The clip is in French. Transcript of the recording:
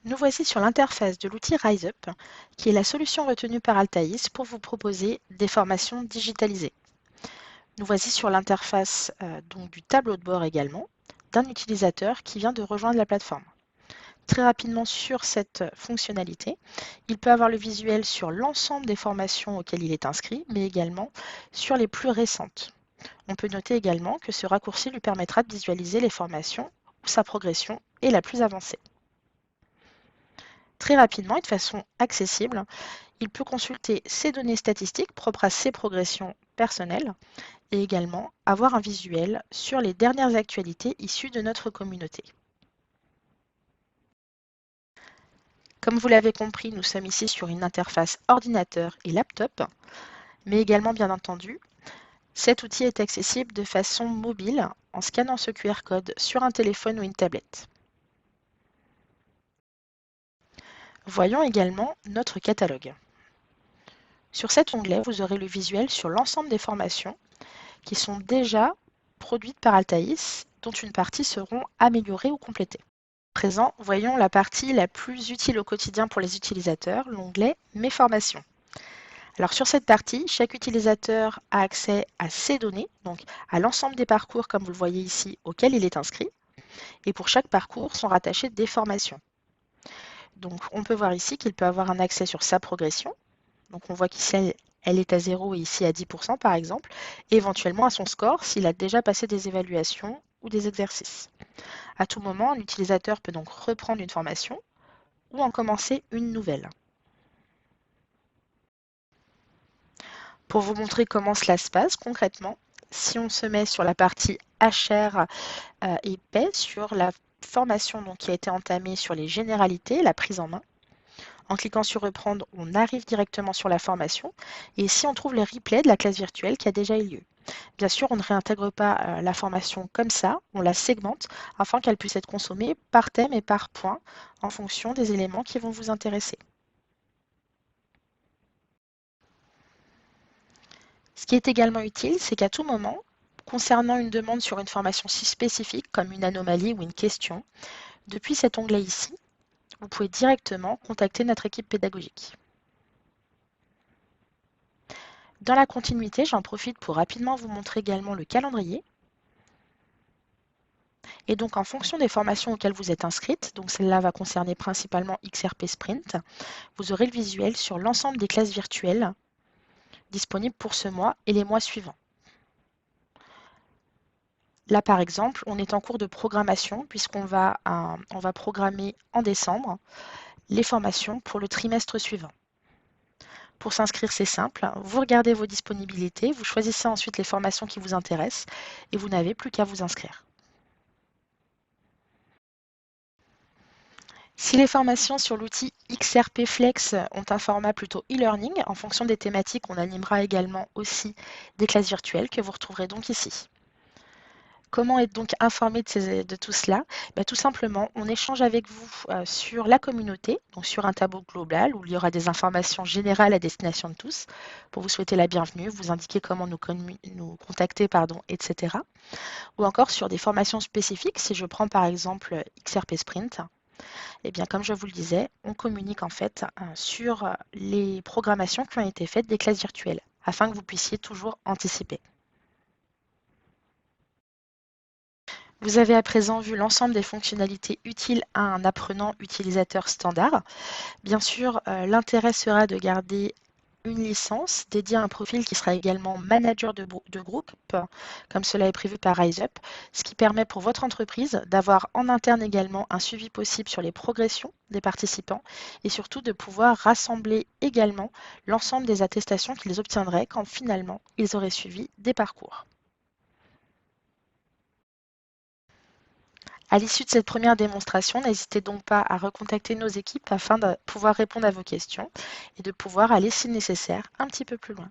Nous voici sur l'interface de l'outil RiseUp, qui est la solution retenue par Altaïs pour vous proposer des formations digitalisées. Nous voici sur l'interface donc du tableau de bord également, d'un utilisateur qui vient de rejoindre la plateforme. Très rapidement sur cette fonctionnalité, il peut avoir le visuel sur l'ensemble des formations auxquelles il est inscrit, mais également sur les plus récentes. On peut noter également que ce raccourci lui permettra de visualiser les formations où sa progression est la plus avancée. Très rapidement et de façon accessible, il peut consulter ses données statistiques propres à ses progressions personnelles et également avoir un visuel sur les dernières actualités issues de notre communauté. Comme vous l'avez compris, nous sommes ici sur une interface ordinateur et laptop, mais également bien entendu, cet outil est accessible de façon mobile en scannant ce QR code sur un téléphone ou une tablette. Voyons également notre catalogue. Sur cet onglet, vous aurez le visuel sur l'ensemble des formations qui sont déjà produites par Altaïs, dont une partie seront améliorées ou complétées. À présent, voyons la partie la plus utile au quotidien pour les utilisateurs, l'onglet Mes formations. Alors sur cette partie, chaque utilisateur a accès à ses données, donc à l'ensemble des parcours, comme vous le voyez ici, auxquels il est inscrit. Et pour chaque parcours sont rattachées des formations. Donc on peut voir ici qu'il peut avoir un accès sur sa progression. Donc on voit qu'ici elle est à 0 et ici à 10% par exemple, et éventuellement à son score s'il a déjà passé des évaluations ou des exercices. À tout moment, un utilisateur peut donc reprendre une formation ou en commencer une nouvelle. Pour vous montrer comment cela se passe concrètement, si on se met sur la partie HR et paie, sur la formation donc, qui a été entamée sur les généralités, la prise en main, en cliquant sur reprendre, on arrive directement sur la formation et ici on trouve le replay de la classe virtuelle qui a déjà eu lieu. Bien sûr, on ne réintègre pas la formation comme ça, on la segmente afin qu'elle puisse être consommée par thème et par point en fonction des éléments qui vont vous intéresser. Ce qui est également utile, c'est qu'à tout moment, concernant une demande sur une formation si spécifique comme une anomalie ou une question, depuis cet onglet ici, vous pouvez directement contacter notre équipe pédagogique. Dans la continuité, j'en profite pour rapidement vous montrer également le calendrier. Et donc en fonction des formations auxquelles vous êtes inscrite, donc celle-là va concerner principalement XRP Sprint, vous aurez le visuel sur l'ensemble des classes virtuelles disponibles pour ce mois et les mois suivants. Là par exemple, on est en cours de programmation puisqu'on va programmer en décembre les formations pour le trimestre suivant. Pour s'inscrire, c'est simple, vous regardez vos disponibilités, vous choisissez ensuite les formations qui vous intéressent et vous n'avez plus qu'à vous inscrire. Si les formations sur l'outil XRP Flex ont un format plutôt e-learning, en fonction des thématiques, on animera également aussi des classes virtuelles que vous retrouverez donc ici. Comment être donc informé de tout cela? Tout simplement, on échange avec vous sur la communauté, donc sur un tableau global où il y aura des informations générales à destination de tous pour vous souhaiter la bienvenue, vous indiquer comment nous contacter, etc. Ou encore sur des formations spécifiques, si je prends par exemple XRP Sprint, eh bien, comme je vous le disais, on communique en fait sur les programmations qui ont été faites des classes virtuelles afin que vous puissiez toujours anticiper. Vous avez à présent vu l'ensemble des fonctionnalités utiles à un apprenant utilisateur standard. Bien sûr, l'intérêt sera de garder une licence dédiée à un profil qui sera également manager de groupe, comme cela est prévu par RiseUp, ce qui permet pour votre entreprise d'avoir en interne également un suivi possible sur les progressions des participants et surtout de pouvoir rassembler également l'ensemble des attestations qu'ils obtiendraient quand finalement ils auraient suivi des parcours. À l'issue de cette première démonstration, n'hésitez donc pas à recontacter nos équipes afin de pouvoir répondre à vos questions et de pouvoir aller, si nécessaire, un petit peu plus loin.